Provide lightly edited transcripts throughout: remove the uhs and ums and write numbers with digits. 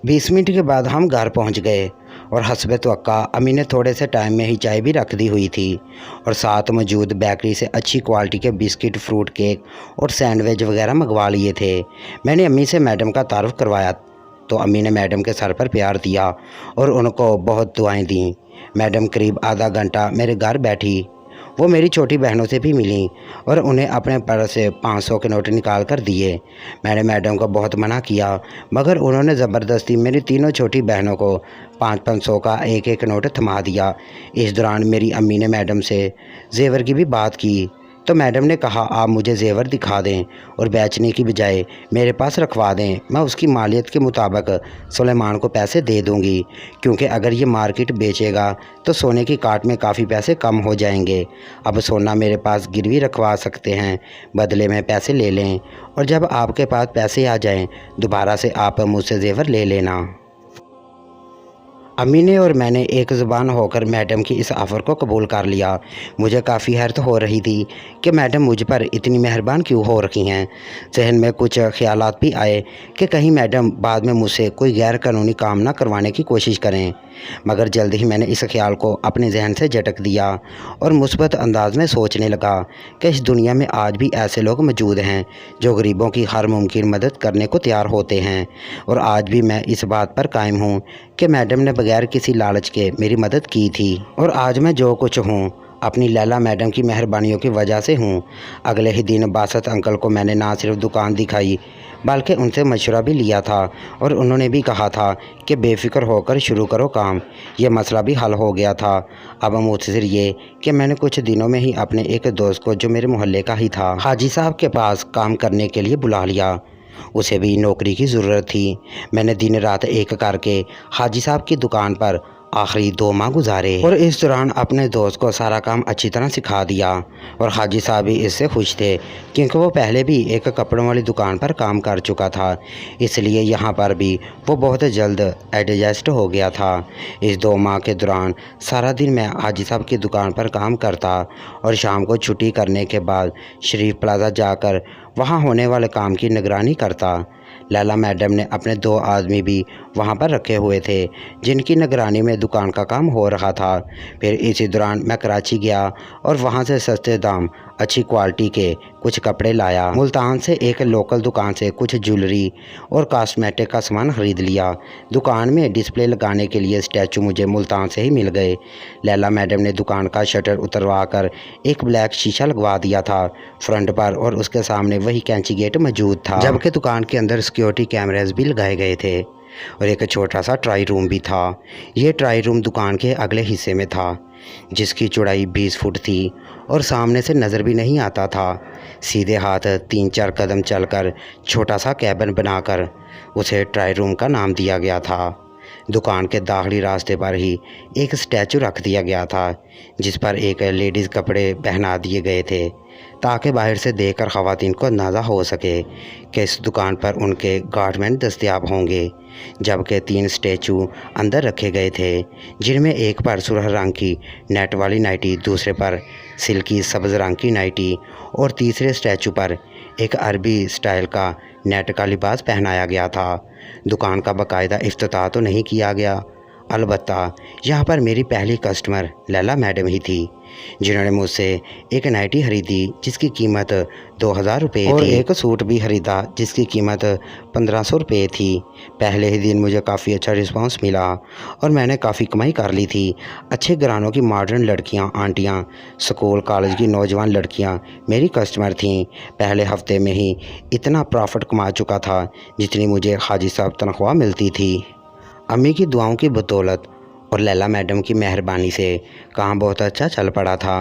20 minute के बाद हम घर पहुंच गए और हस्बे तवक्का अम्मी ने थोड़े से टाइम में ही चाय भी रख दी हुई थी और साथ मौजूद बेकरी से अच्छी क्वालिटी के बिस्किट, फ्रूट केक और सैंडविच वगैरह मंगवा लिए थे। मैंने अम्मी से मैडम का तारुफ करवाया तो अम्मी ने मैडम के सर पर प्यार दिया और उनको बहुत दुआएं दी। मैडम करीब आधा घंटा मेरे घर बैठी। वो मेरी छोटी बहनों से भी मिली और उन्हें अपने पर्स से 500 के नोट निकाल कर दिए। मैंने मैडम को बहुत मना किया मगर उन्होंने ज़बरदस्ती मेरी तीनों छोटी बहनों को 500 का एक एक नोट थमा दिया। इस दौरान मेरी अम्मी ने मैडम से जेवर की भी बात की तो मैडम ने कहा आप मुझे जेवर दिखा दें और बेचने की बजाय मेरे पास रखवा दें, मैं उसकी मालियत के मुताबिक सुलेमान को पैसे दे दूंगी, क्योंकि अगर ये मार्केट बेचेगा तो सोने की काट में काफ़ी पैसे कम हो जाएंगे। अब सोना मेरे पास गिरवी रखवा सकते हैं, बदले में पैसे ले लें और जब आपके पास पैसे आ जाएं दोबारा से आप मुझसे जेवर ले लेना। अम्मी ने और मैंने एक ज़ुबान होकर मैडम की इस ऑफ़र को कबूल कर लिया। मुझे काफ़ी हैरत हो रही थी कि मैडम मुझ पर इतनी मेहरबान क्यों हो रखी हैं। जहन में कुछ ख्यालात भी आए कि कहीं मैडम बाद में मुझसे कोई गैर कानूनी काम ना करवाने की कोशिश करें, मगर जल्द ही मैंने इस ख्याल को अपने जहन से झटक दिया और मुस्बत अंदाज में सोचने लगा कि इस दुनिया में आज भी ऐसे लोग मौजूद हैं जो गरीबों की हर मुमकिन मदद करने को तैयार होते हैं। और आज भी मैं इस बात पर कायम हूँ कि मैडम ने बगैर किसी लालच के मेरी मदद की थी और आज मैं जो कुछ हूँ अपनी लैला मैडम की मेहरबानियों की वजह से हूँ। अगले ही दिन बासत अंकल को मैंने ना सिर्फ दुकान दिखाई बल्कि उनसे मशवरा भी लिया था और उन्होंने भी कहा था कि बेफिक्र होकर शुरू करो काम। ये मसला भी हल हो गया था। अब मुझसे ये कि मैंने कुछ दिनों में ही अपने एक दोस्त को जो मेरे मोहल्ले का ही था हाजी साहब के पास काम करने के लिए बुला लिया। उसे भी नौकरी की ज़रूरत थी। मैंने दिन रात एक करके हाजी साहब की दुकान पर आखिरी 2 माह गुजारे और इस दौरान अपने दोस्त को सारा काम अच्छी तरह सिखा दिया और हाजी साहब भी इससे खुश थे, क्योंकि वो पहले भी एक कपड़ों वाली दुकान पर काम कर चुका था, इसलिए यहाँ पर भी वो बहुत जल्द एडजस्ट हो गया था। इस 2 माह के दौरान सारा दिन मैं हाजी साहब की दुकान पर काम करता और शाम को छुट्टी करने के बाद शरीफ प्लाजा जाकर वहाँ होने वाले काम की निगरानी करता। लैला मैडम ने अपने 2 आदमी भी वहाँ पर रखे हुए थे जिनकी निगरानी में दुकान का काम हो रहा था। फिर इसी दौरान मैं कराची गया और वहाँ से सस्ते दाम अच्छी क्वालिटी के कुछ कपड़े लाया। मुल्तान से एक लोकल दुकान से कुछ ज्वेलरी और कॉस्मेटिक का सामान ख़रीद लिया। दुकान में डिस्प्ले लगाने के लिए स्टैचू मुझे मुल्तान से ही मिल गए। लैला मैडम ने दुकान का शटर उतरवा कर एक ब्लैक शीशा लगवा दिया था फ्रंट पर और उसके सामने वही कैंची गेट मौजूद था, जबकि दुकान के अंदर सिक्योरिटी कैमरेज भी लगाए गए थे और एक छोटा सा ट्राई रूम भी था। ये ट्राई रूम दुकान के अगले हिस्से में था जिसकी चौड़ाई 20 फुट थी और सामने से नज़र भी नहीं आता था। सीधे हाथ 3-4 कदम चलकर छोटा सा कैबिन बनाकर उसे ट्राई रूम का नाम दिया गया था। दुकान के दाखिली रास्ते पर ही एक स्टैचू रख दिया गया था जिस पर एक लेडीज़ कपड़े पहना दिए गए थे ताकि बाहर से देखकर ख़वातीन को अंदाज़ा हो सके कि इस दुकान पर उनके गारमेंट दस्तयाब होंगे। जबकि 3 स्टैचू अंदर रखे गए थे जिनमें एक पर सुरख रंग की नेट वाली नाइटी, दूसरे पर सिल्की सब्ज़ रंग की नाइटी और तीसरे स्टैचू पर एक अरबी स्टाइल का नेट का लिबास पहनाया गया था। दुकान का बाकायदा इफ्तिताह तो नहीं किया गया, अलबत्ता यहाँ पर मेरी पहली कस्टमर लैला मैडम ही थी जिन्होंने मुझसे एक नाइटी खरीदी जिसकी कीमत 2000 रुपये और एक सूट भी खरीदा जिसकी कीमत 1500 रुपये थी। पहले ही दिन मुझे काफ़ी अच्छा रिस्पांस मिला और मैंने काफ़ी कमाई कर ली थी। अच्छे घरानों की मॉडर्न लड़कियां, आंटियां, स्कूल कॉलेज की नौजवान लड़कियां मेरी कस्टमर थीं। पहले हफ्ते में ही इतना प्रॉफिट कमा चुका था जितनी मुझे हाजी साहब तनख्वाह मिलती थी। अम्मी की दुआओं की बदौलत और लैला मैडम की मेहरबानी से काम बहुत अच्छा चल पड़ा था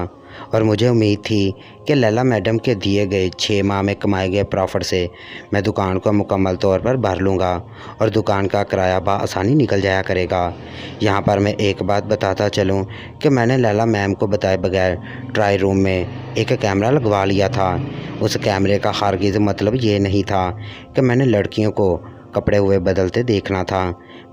और मुझे उम्मीद थी कि लैला मैडम के दिए गए 6 माह में कमाए गए प्रॉफिट से मैं दुकान को मुकम्मल तौर पर भर लूँगा और दुकान का किराया बआसानी निकल जाया करेगा। यहाँ पर मैं एक बात बताता चलूँ कि मैंने लैला मैम को बताए बगैर ट्राई रूम में एक कैमरा लगवा लिया था। उस कैमरे का हरगिज़ मतलब ये नहीं था कि मैंने लड़कियों को कपड़े हुए बदलते देखना था,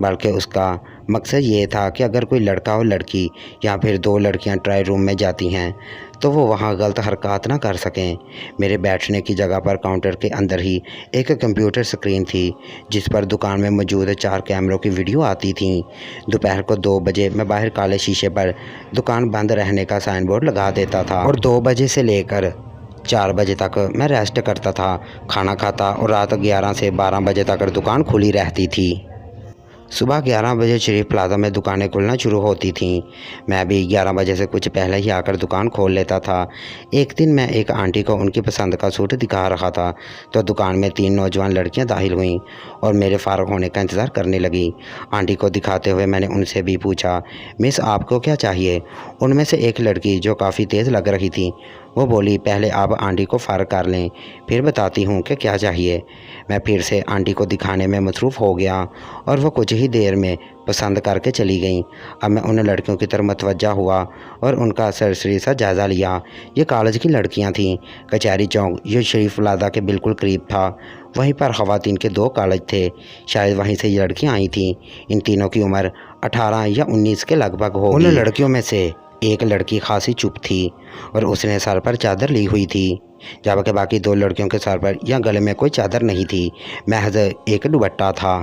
बल्कि उसका मकसद ये था कि अगर कोई लड़का और लड़की या फिर दो लड़कियां ट्रायल रूम में जाती हैं तो वो वहाँ गलत हरकत ना कर सकें। मेरे बैठने की जगह पर काउंटर के अंदर ही एक कंप्यूटर स्क्रीन थी जिस पर दुकान में मौजूद 4 कैमरों की वीडियो आती थी। दोपहर को 2 बजे मैं बाहर काले शीशे पर दुकान बंद रहने का साइन बोर्ड लगा देता था और 2 बजे से लेकर 4 बजे तक मैं रेस्ट करता था, खाना खाता और रात 11 से 12 बजे तक दुकान खुली रहती थी। सुबह 11 बजे शरीफ प्लाजा में दुकानें खुलना शुरू होती थीं। मैं भी 11 बजे से कुछ पहले ही आकर दुकान खोल लेता था। एक दिन मैं एक आंटी को उनकी पसंद का सूट दिखा रहा था तो दुकान में 3 नौजवान लड़कियां दाखिल हुईं और मेरे फ़ारग होने का इंतज़ार करने लगी। आंटी को दिखाते हुए मैंने उनसे भी पूछा, मिस आपको क्या चाहिए? उनमें से एक लड़की जो काफ़ी तेज़ लग रही थी वो बोली, पहले आप आंटी को फ़ारग कर लें, फिर बताती हूँ कि क्या चाहिए। मैं फिर से आंटी को दिखाने में मसरूफ़ हो गया और वो कुछ ही देर में पसंद करके चली गईं। अब मैं उन लड़कियों की तरफ मतवज्जा हुआ और उनका सरसरी सा जायज़ा लिया। ये कॉलेज की लड़कियां थीं। कचहरी चौक ये शरीफ प्लाजा के बिल्कुल करीब था। वहीं पर ख़वातीन के 2 कॉलेज थे, शायद वहीं से ये लड़कियाँ आई थीं। इन तीनों की उम्र 18 या 19 के लगभग होगी। उन लड़कियों में से एक लड़की खासी चुप थी और उसने सर पर चादर ली हुई थी, जबकि बाकी 2 लड़कियों के सर पर या गले में कोई चादर नहीं थी, महज एक दुपट्टा था।